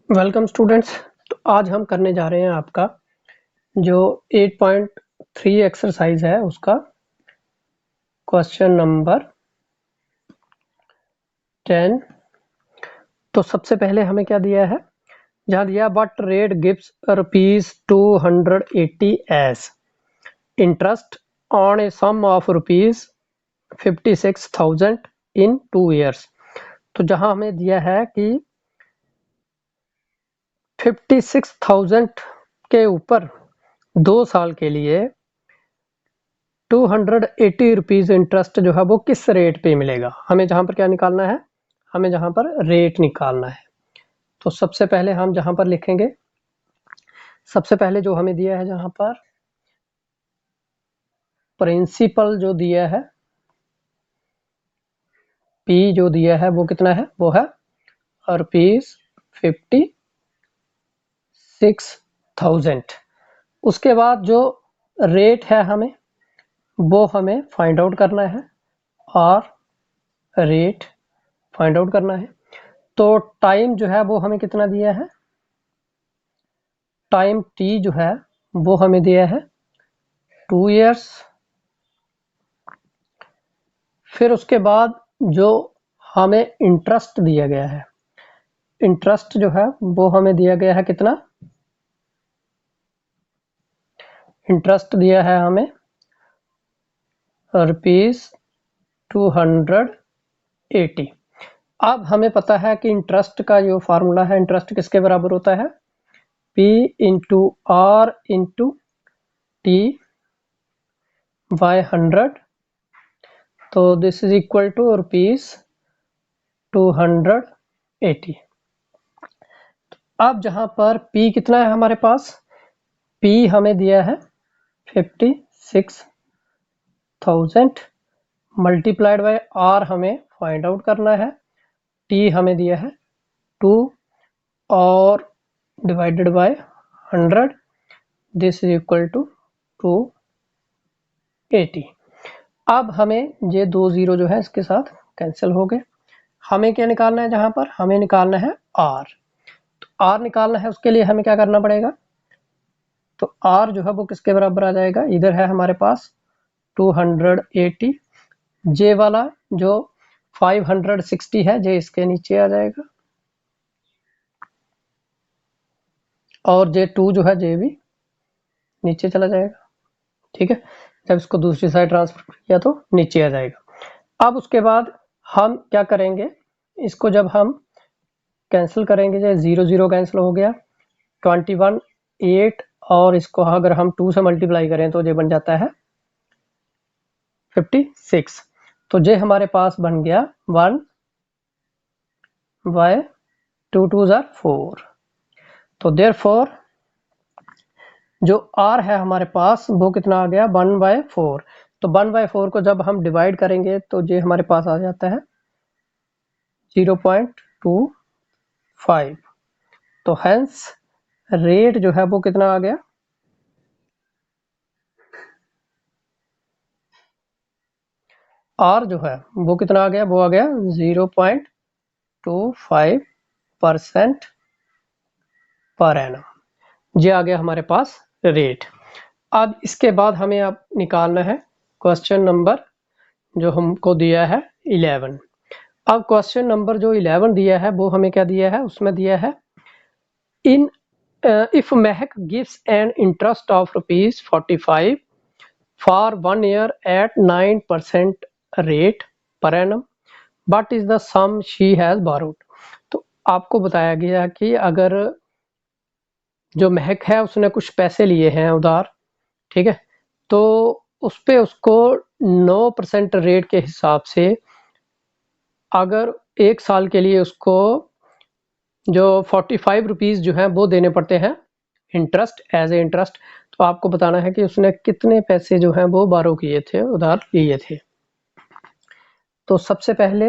Welcome students. तो आज हम करने जा रहे हैं आपका जो 8.3 एक्सरसाइज है उसका क्वेश्चन नंबर 10। तो सबसे पहले हमें क्या दिया है, जहाँ दिया but rate gives ₹280 as interest on a sum of ₹56,000 in 2 years। तो जहाँ हमें दिया है कि 56,000 के ऊपर 2 साल के लिए 280 रुपीज इंटरेस्ट जो है वो किस रेट पे मिलेगा। हमें जहां पर क्या निकालना है, हमें जहां पर रेट निकालना है। तो सबसे पहले हम जहां पर लिखेंगे, सबसे पहले जो हमें दिया है जहां पर प्रिंसिपल जो दिया है पी जो दिया है वो कितना है, वो है ₹56,000। उसके बाद जो रेट है वो हमें फाइंड आउट करना है और रेट फाइंड आउट करना है। तो टाइम जो है वो हमें कितना दिया है, टाइम टी जो है वो हमें दिया है 2 years। फिर उसके बाद जो हमें इंटरेस्ट दिया गया है, इंटरेस्ट जो है वो हमें दिया गया है कितना, इंटरेस्ट दिया है हमें ₹280। अब हमें पता है कि इंटरेस्ट का जो फार्मूला है, इंटरेस्ट किसके बराबर होता है, P into R into T by 100। तो दिस इज इक्वल टू ₹280। अब जहां पर P कितना है हमारे पास, P हमें दिया है 56,000 मल्टीप्लाइड बाय R हमें फाइंड आउट करना है, T हमें दिया है 2 और divided by 100। This is equal to 280। अब हमें ये 2 जीरो जो है इसके साथ कैंसिल हो गए। हमें क्या निकालना है, जहां पर हमें निकालना है R। तो R निकालना है, उसके लिए हमें क्या करना पड़ेगा, तो R जो है वो किसके बराबर आ जाएगा, इधर है हमारे पास 280, जे वाला जो 560 है जे इसके नीचे आ जाएगा और जे 2 जो है जे भी नीचे चला जाएगा। ठीक है, जब इसको दूसरी साइड ट्रांसफर किया तो नीचे आ जाएगा। अब उसके बाद हम क्या करेंगे, इसको जब हम कैंसिल करेंगे, जैसे 0 0 कैंसिल हो गया, 21 8 और इसको अगर हम 2 से मल्टीप्लाई करें तो ये बन जाता है 56। तो ये हमारे पास बन गया 1 बाय 2 2 जार 4। तो देयरफॉर जो R है हमारे पास वो कितना आ गया, 1 बाय 4। तो 1 बाय 4 को जब हम डिवाइड करेंगे तो ये हमारे पास आ जाता है 0.25। तो हेंस रेट जो है वो कितना आ गया, R जो है वो कितना आ गया, वो आ गया 0.25% पर एनम। ये आ गया हमारे पास रेट। अब इसके बाद हमें अब निकालना है क्वेश्चन नंबर जो हमको दिया है 11। अब क्वेश्चन नंबर जो 11 दिया है वो हमें क्या दिया है, उसमें दिया है in if Mahak gives an interest of ₹45 for 1 year at 9% rate per annum, but is the sum she has borrowed. तो आपको बताया गया कि अगर जो महक है उसने कुछ पैसे लिए हैं उधार, ठीक है, तो उस पे उसको 9% रेट के हिसाब से अगर 1 साल के लिए उसको जो 45 रुपीज जो है वो देने पड़ते हैं इंटरेस्ट, एज ए इंटरेस्ट। तो आपको बताना है कि उसने कितने पैसे जो हैं वो बारो किए थे, उधार लिए थे। तो सबसे पहले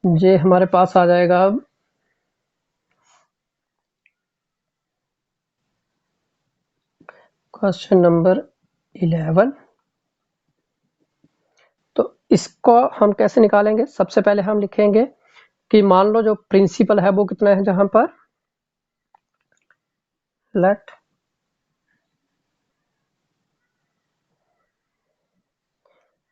ये हमारे पास आ जाएगा अब क्वेश्चन नंबर 11। तो इसको हम कैसे निकालेंगे, सबसे पहले हम लिखेंगे कि मान लो जो प्रिंसिपल है वो कितना है, जहां पर लेट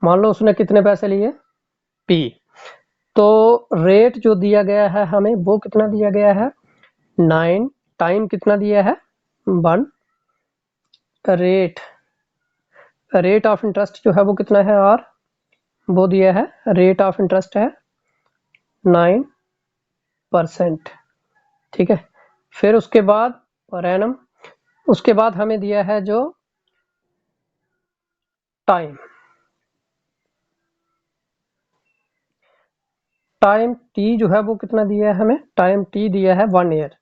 मान लो उसने कितने पैसे लिए P, तो रेट जो दिया गया है हमें वो कितना दिया गया है 9, टाइम कितना दिया है 1, रेट ऑफ इंटरेस्ट जो है वो कितना है R, वो दिया है रेट ऑफ इंटरेस्ट है 9%। ठीक है, फिर उसके बाद पर एनम, उसके बाद हमें दिया है जो टाइम T जो है वो कितना दिया है हमें, टाइम T दिया है 1 ईयर।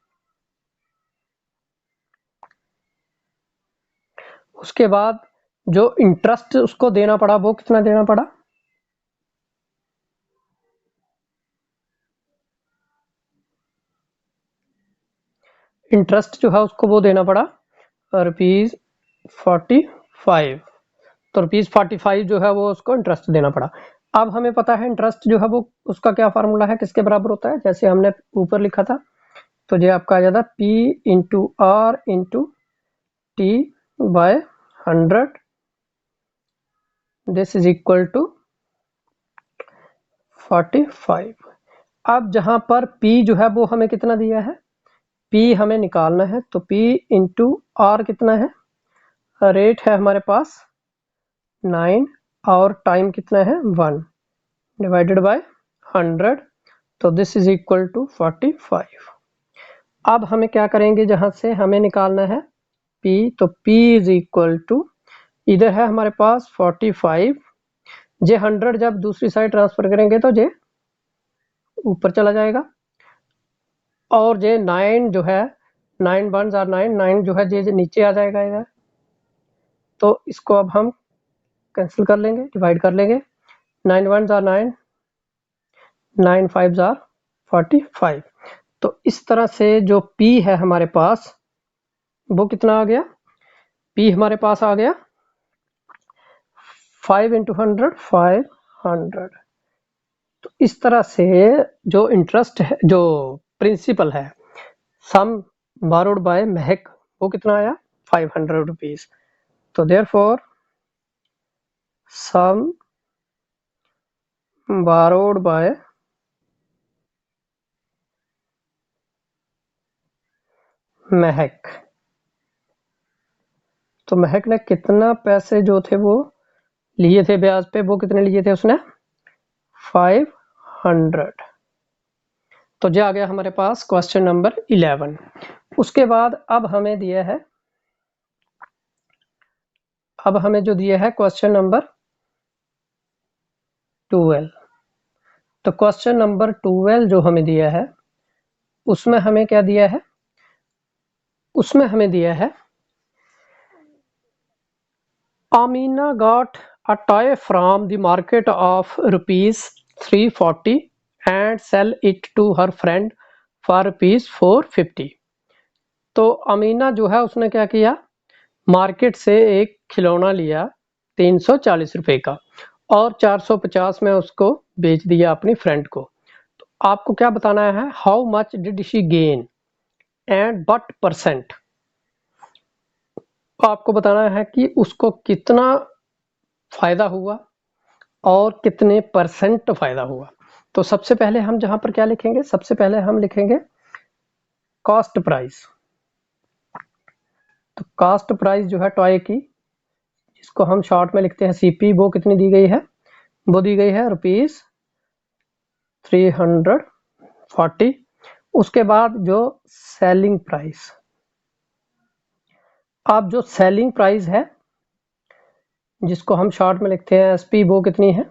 उसके बाद जो इंटरेस्ट उसको देना पड़ा वो कितना देना पड़ा, इंटरेस्ट जो है उसको वो देना पड़ा ₹45, तो ₹45 जो है वो उसको इंटरेस्ट देना पड़ा। अब हमें पता है इंटरेस्ट जो है वो उसका क्या फार्मूला है, किसके बराबर होता है, जैसे हमने ऊपर लिखा था, तो ये आपका आ जाता P into R into T by 100, this is equal to 45। अब जहां पर P जो है वो हमें कितना दिया है, P हमें निकालना है, तो P इंटू R कितना है, रेट है हमारे पास 9 और टाइम कितना है 1 डिवाइडेड बाय 100, तो दिस इज इक्वल टू 45। अब हमें क्या करेंगे, जहां से हमें निकालना है P, तो P इज इक्वल टू, इधर है हमारे पास 45, जे 100 जब दूसरी साइड ट्रांसफर करेंगे तो जे ऊपर चला जाएगा, और जे 9 जो है 9 1 आर 9, 9 जो है जे नीचे आ जाएगा इधर, तो इसको अब हम कैंसिल कर लेंगे, डिवाइड कर लेंगे, 9 1 आर 9, 9 5 आर 45। तो इस तरह से जो P है हमारे पास वो कितना आ गया, P हमारे पास आ गया 5 इंटू 100 500। तो इस तरह से जो इंटरेस्ट है, जो प्रिंसिपल है, सम बारोड बाय महक, वो कितना आया 500 रुपीज। तो देयरफॉर सम बारोड बाय महक, तो महक ने कितना पैसे जो थे वो लिए थे ब्याज पे, वो कितने लिए थे उसने 500। तो जो आ गया हमारे पास क्वेश्चन नंबर 11। उसके बाद अब हमें दिया है, अब हमें जो दिया है क्वेश्चन नंबर 12। तो क्वेश्चन नंबर 12 जो हमें दिया है उसमें हमें क्या दिया है, उसमें हमें दिया है Amina got a toy from the market of ₹340 and sell it to her friend for ₹450। तो अमीना जो है उसने क्या किया, मार्केट से एक खिलौना लिया 340 रुपए का और 450 में उसको बेच दिया अपनी फ्रेंड को। तो आपको क्या बताना है, how much did she gain and what percent, आपको बताना है कि उसको कितना फायदा हुआ और कितने परसेंट फायदा हुआ। तो सबसे पहले हम जहां पर क्या लिखेंगे, सबसे पहले हम लिखेंगे कॉस्ट प्राइस। तो कॉस्ट प्राइस जो है टॉय की, जिसको हम शॉर्ट में लिखते हैं सीपी, वो कितनी दी गई है, वो दी गई है ₹340। उसके बाद जो सेलिंग प्राइस, अब जो सेलिंग प्राइस है जिसको हम शॉर्ट में लिखते हैं एसपी, वो कितनी है,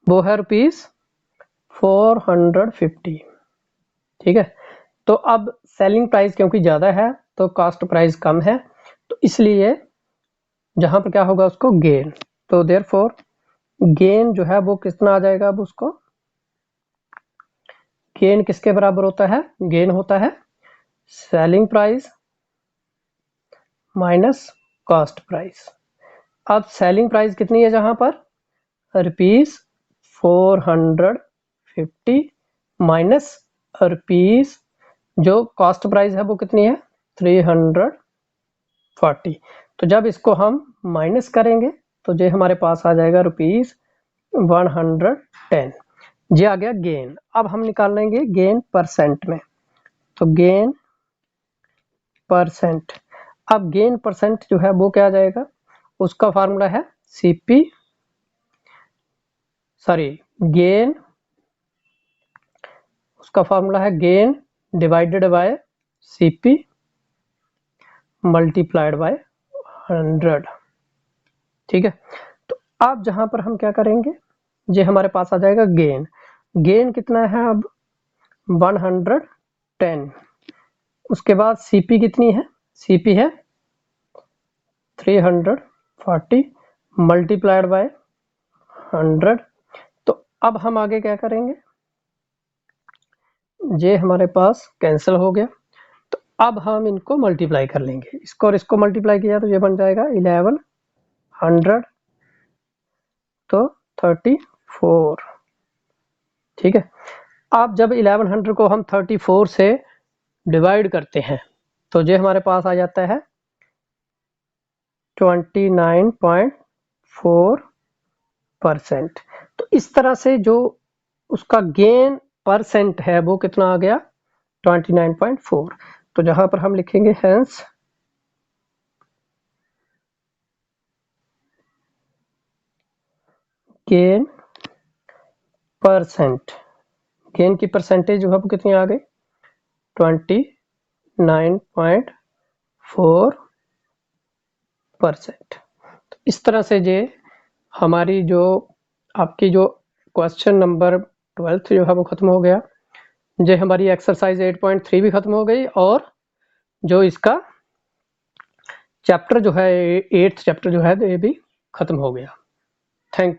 वो है ₹450। ठीक है, तो अब सेलिंग प्राइस क्योंकि ज्यादा है तो कॉस्ट प्राइस कम है, तो इसलिए जहां पर क्या होगा उसको गेन, तो देयरफॉर गेन जो है वो कितना आ जाएगा, अब उसको गेन किसके बराबर होता है, गेन होता है selling price minus cost price. अब सेलिंग प्राइस कितनी है, जहां पर ₹450 50 माइनस रुपीज जो कॉस्ट प्राइस है वो कितनी है 340। तो जब इसको हम माइनस करेंगे तो ये हमारे पास आ जाएगा रुपीज 110। ये आ गया गेन। अब हम निकाल लेंगे गेन परसेंट में, तो गेन परसेंट। अब गेन परसेंट जो है वो क्या आ जाएगा, उसका फार्मूला है गेन, उसका फार्मूला है gain divided by CP multiplied by 100। ठीक है, तो अब जहां पर हम क्या करेंगे, ये हमारे पास आ जाएगा गेन। गेन कितना है अब 110। उसके बाद सीपी कितनी है, सीपी है 340 मल्टीप्लाइड बाय 100। तो अब हम आगे क्या करेंगे, ये हमारे पास कैंसिल हो गया, तो अब हम इनको मल्टीप्लाई कर लेंगे। इसको और इसको मल्टीप्लाई किया तो ये बन जाएगा 1100 तो 34। ठीक है, अब जब 1100 को हम 34 से डिवाइड करते हैं तो ये हमारे पास आ जाता है 29.4%। तो इस तरह से जो उसका गेन परसेंट है वो कितना आ गया 29.4। तो जहां पर हम लिखेंगे हेंस गेन परसेंट, गेन की परसेंटेज जो है वो कितनी आ गई 29.4%। तो इस तरह से ये हमारी जो आपकी जो क्वेश्चन नंबर 12 जो है वो खत्म हो गया। ये हमारी एक्सरसाइज 8.3 भी खत्म हो गई और जो इसका चैप्टर जो है 8th चैप्टर जो है ये भी खत्म हो गया। थैंक